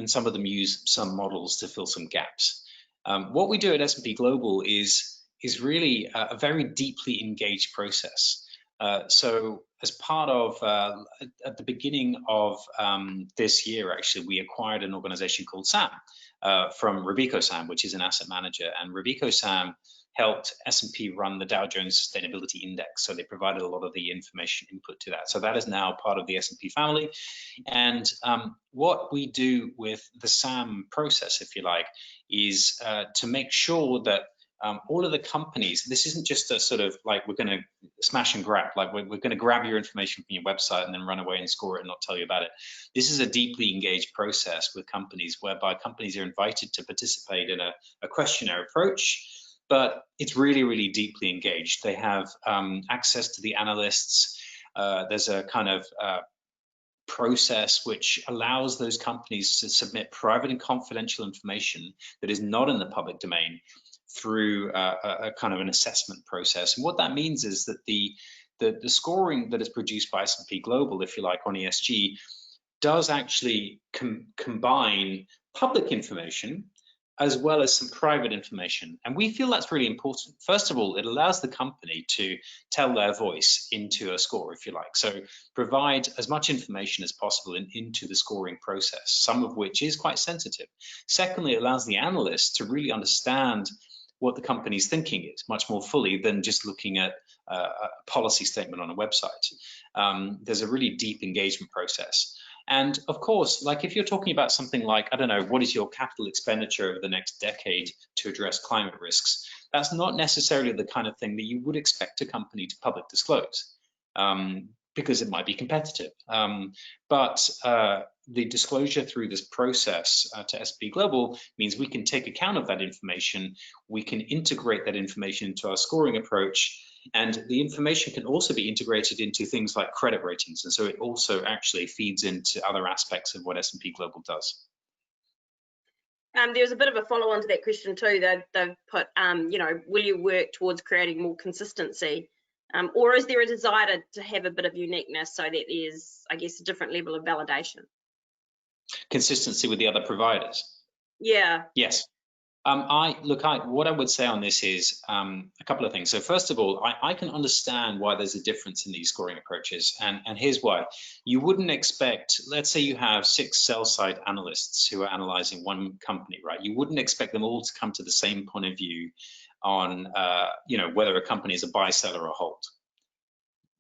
some of them use some models to fill some gaps. What we do at S&P Global is really a very deeply engaged process. So as part of, at the beginning of this year, actually, we acquired an organization called SAM from Robeco SAM, which is an asset manager. And Robeco SAM helped S&P run the Dow Jones Sustainability Index. So they provided a lot of the information input to that. So that is now part of the S&P family. And what we do with the SAM process, if you like, is to make sure that all of the companies, this isn't just a sort of like we're going to smash and grab, like we're going to grab your information from your website and then run away and score it and not tell you about it. This is a deeply engaged process with companies whereby companies are invited to participate in a questionnaire approach, but it's really deeply engaged. They have access to the analysts. There's a kind of process which allows those companies to submit private and confidential information that is not in the public domain through a kind of an assessment process. And what that means is that the scoring that is produced by S&P Global, if you like, on ESG, does actually combine public information as well as some private information. And we feel that's really important. First of all, it allows the company to tell their voice into a score, if you like. So provide as much information as possible into the scoring process, some of which is quite sensitive. Secondly, it allows the analysts to really understand what the company's thinking is much more fully than just looking at a policy statement on a website. There's a really deep engagement process. And of course, like if you're talking about something like, I don't know, what is your capital expenditure over the next decade to address climate risks? That's not necessarily the kind of thing that you would expect a company to public disclose, because it might be competitive. But the disclosure through this process to S&P Global means we can take account of that information, we can integrate that information into our scoring approach, and the information can also be integrated into things like credit ratings. And so it also actually feeds into other aspects of what S&P Global does. There's a bit of a follow-on to that question too. They've put, will you work towards creating more consistency? Or is there a desire to have a bit of uniqueness so that there's, I guess, a different level of validation? Consistency with the other providers? Yeah. Yes. What I would say on this is a couple of things. So first of all, I can understand why there's a difference in these scoring approaches, and here's why. You wouldn't expect, let's say you have 6 sell-side analysts who are analyzing one company, right? You wouldn't expect them all to come to the same point of view on, whether a company is a buy, sell, or a hold.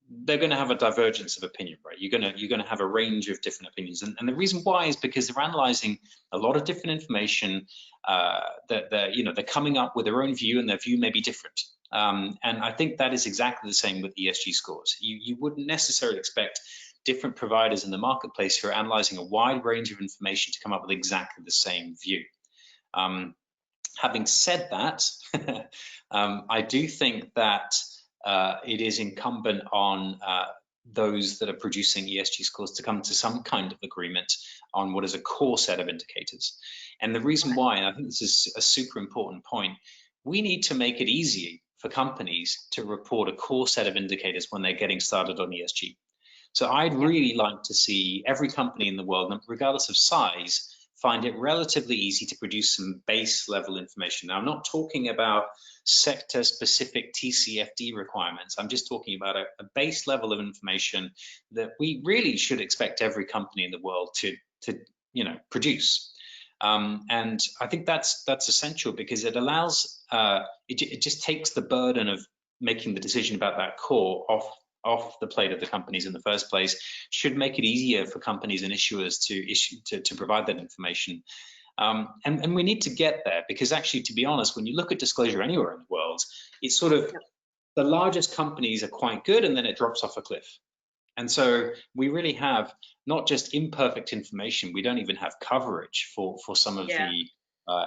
they're going to have a divergence of opinion, right? You're going to have a range of different opinions, and the reason why is because they're analyzing a lot of different information. That they're coming up with their own view, and their view may be different. And I think that is exactly the same with ESG scores. You wouldn't necessarily expect different providers in the marketplace who are analyzing a wide range of information to come up with exactly the same view. Having said that, I do think that it is incumbent on those that are producing ESG scores to come to some kind of agreement on what is a core set of indicators. And the reason why, and I think this is a super important point, we need to make it easy for companies to report a core set of indicators when they're getting started on ESG. So I'd really like to see every company in the world, regardless of size, find it relatively easy to produce some base level information. Now, I'm not talking about sector specific TCFD requirements. I'm just talking about a base level of information that we really should expect every company in the world to produce. And I think that's essential, because it allows, it just takes the burden of making the decision about that core off the plate of the companies in the first place, should make it easier for companies and issuers to provide that information. And we need to get there, because actually, to be honest, when you look at disclosure anywhere in the world, it's sort of the largest companies are quite good, and then it drops off a cliff. And so we really have not just imperfect information, we don't even have coverage for some of the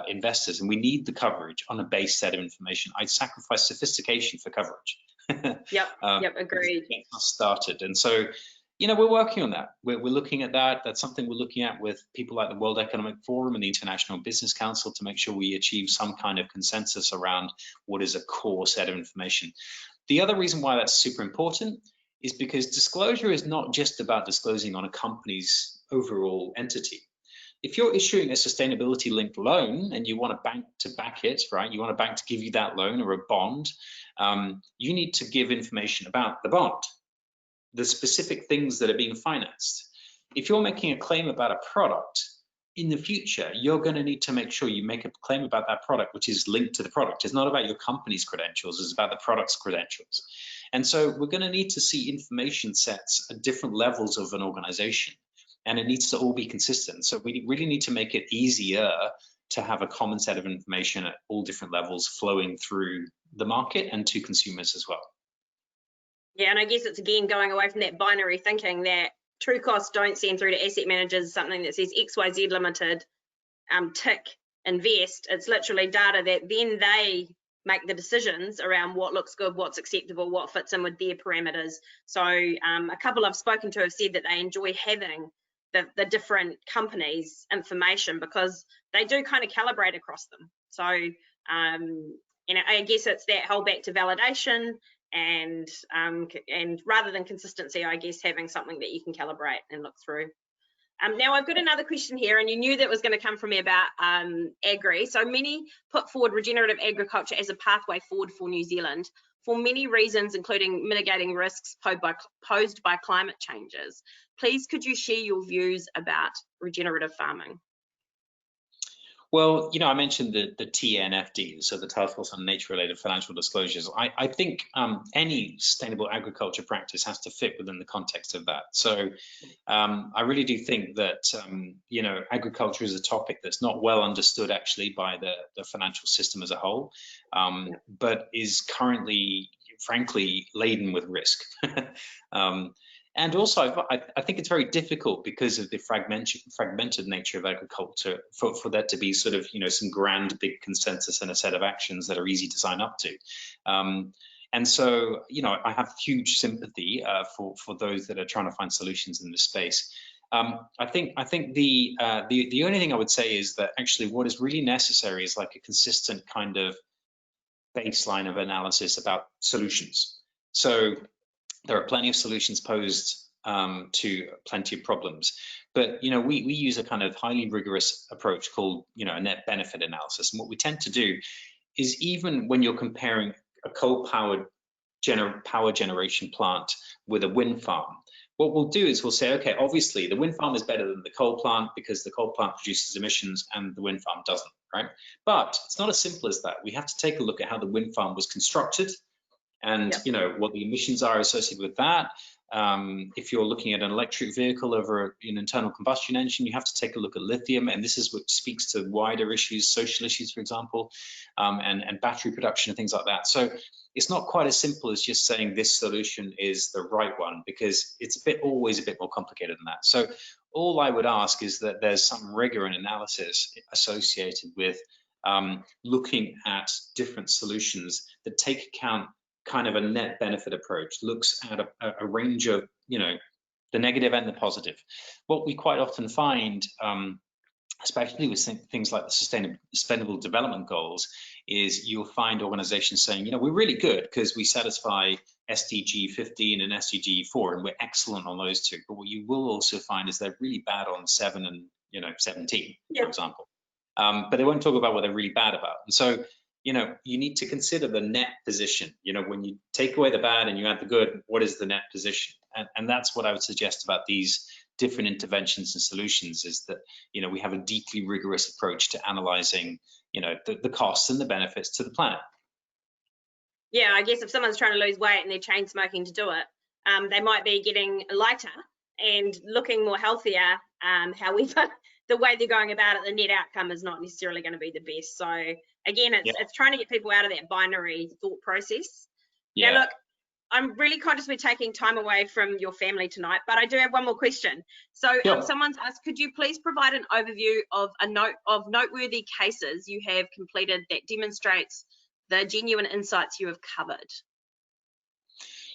investors, and we need the coverage on a base set of information. I'd sacrifice sophistication for coverage. Agreed. Get us started. And so, we're working on that. We're looking at that. That's something we're looking at with people like the World Economic Forum and the International Business Council to make sure we achieve some kind of consensus around what is a core set of information. The other reason why that's super important is because disclosure is not just about disclosing on a company's overall entity. If you're issuing a sustainability linked loan and you want a bank to back it, right? You want a bank to give you that loan or a bond, you need to give information about the bond, the specific things that are being financed. If you're making a claim about a product, in the future, you're going to need to make sure you make a claim about that product which is linked to the product. It's not about your company's credentials, it's about the product's credentials. And so we're going to need to see information sets at different levels of an organization, and it needs to all be consistent. So we really need to make it easier to have a common set of information at all different levels flowing through the market and to consumers as well. Yeah, and I guess it's again going away from that binary thinking that Trucost don't send through to asset managers something that says XYZ Limited, tick, invest. It's literally data that then they make the decisions around what looks good, what's acceptable, what fits in with their parameters. So a couple I've spoken to have said that they enjoy having the different companies' information because they do kind of calibrate across them. So I guess it's that whole back to validation and rather than consistency, I guess having something that you can calibrate and look through. Now I've got another question here, and you knew that was going to come from me about agri. So many put forward regenerative agriculture as a pathway forward for New Zealand for many reasons, including mitigating risks posed by climate changes. Please, could you share your views about regenerative farming? Well, I mentioned the TNFD, so the Task Force on Nature-Related Financial Disclosures. I think any sustainable agriculture practice has to fit within the context of that. So I really do think that, agriculture is a topic that's not well understood actually by the financial system as a whole, but is currently, frankly, laden with risk. And also, I think it's very difficult because of the fragmented nature of agriculture for there to be sort of, some grand big consensus and a set of actions that are easy to sign up to. And so, I have huge sympathy for those that are trying to find solutions in this space. I think the only thing I would say is that actually what is really necessary is like a consistent kind of baseline of analysis about solutions. So there are plenty of solutions posed to plenty of problems, but we use a kind of highly rigorous approach called a net benefit analysis. And what we tend to do is, even when you're comparing a coal-powered power generation plant with a wind farm, what we'll do is we'll say, okay, obviously the wind farm is better than the coal plant because the coal plant produces emissions and the wind farm doesn't, right? But it's not as simple as that. We have to take a look at how the wind farm was constructed and you know what the emissions are associated with that. If you're looking at an electric vehicle over an internal combustion engine, you have to take a look at lithium, and this is what speaks to wider issues, social issues, for example, and battery production and things like that. So it's not quite as simple as just saying this solution is the right one, because it's always a bit more complicated than that. So all I would ask is that there's some rigor and analysis associated with looking at different solutions that take account kind of a net benefit approach, looks at a range of, you know, the negative and the positive. What we quite often find, especially with things like the sustainable development goals, is you'll find organizations saying, you know, we're really good because we satisfy SDG 15 and SDG 4, and we're excellent on those two. But what you will also find is they're really bad on 7 and, you know, 17, for example. But they won't talk about what they're really bad about. And so, you know, you need to consider the net position. You know, when you take away the bad and you add the good, what is the net position? And that's what I would suggest about these different interventions and solutions, is that, you know, we have a deeply rigorous approach to analyzing, you know, the costs and the benefits to the planet. Yeah, I guess if someone's trying to lose weight and they're chain smoking to do it, they might be getting lighter and looking more healthier. However, the way they're going about it, the net outcome is not necessarily going to be the best. So again, it's trying to get people out of that binary thought process. Yeah. Now, look, I'm really conscious we're taking time away from your family tonight, but I do have one more question. So someone's asked, could you please provide an overview of noteworthy cases you have completed that demonstrates the genuine insights you have covered?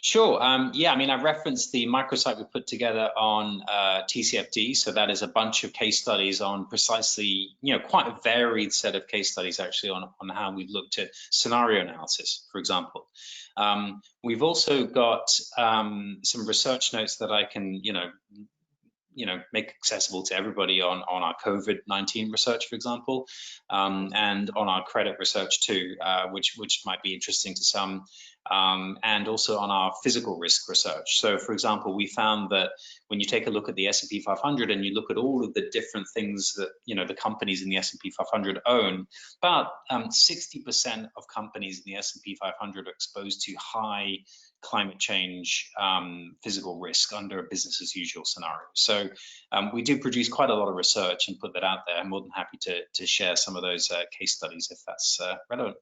Sure. Yeah, I mean, I referenced the microsite we put together on TCFD. So that is a bunch of case studies on precisely, you know, quite a varied set of case studies actually on how we've looked at scenario analysis, for example. We've also got some research notes that I can, you know, make accessible to everybody on our COVID-19 research, for example, and on our credit research too, which might be interesting to some, and also on our physical risk research. So, for example, we found that when you take a look at the S&P 500 and you look at all of the different things that, you know, the companies in the S&P 500 own, about 60% of companies in the S&P 500 are exposed to high climate change physical risk under a business as usual scenario. So we do produce quite a lot of research and put that out there. I'm more than happy to share some of those case studies if that's relevant.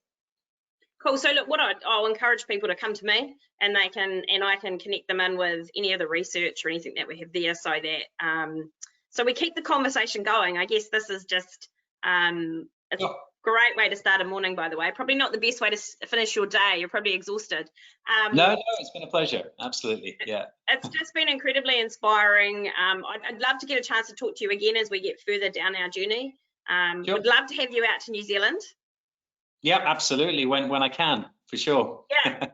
Cool. So look, what I'll encourage people to come to me, and I can connect them in with any of the research or anything that we have there, so that so we keep the conversation going. I guess this is just it's a great way to start a morning, by the way. Probably not the best way to finish your day. You're probably exhausted. No, it's been a pleasure. Absolutely. Yeah. It's just been incredibly inspiring. I'd love to get a chance to talk to you again as we get further down our journey. Would love to have you out to New Zealand. Yeah, absolutely. When I can, for sure. Yeah.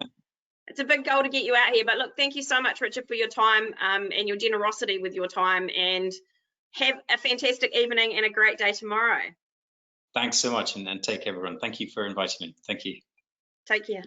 It's a big goal to get you out here. But look, thank you so much, Richard, for your time and your generosity with your time. And have a fantastic evening and a great day tomorrow. Thanks so much, and take care, everyone. Thank you for inviting me. Thank you. Take care.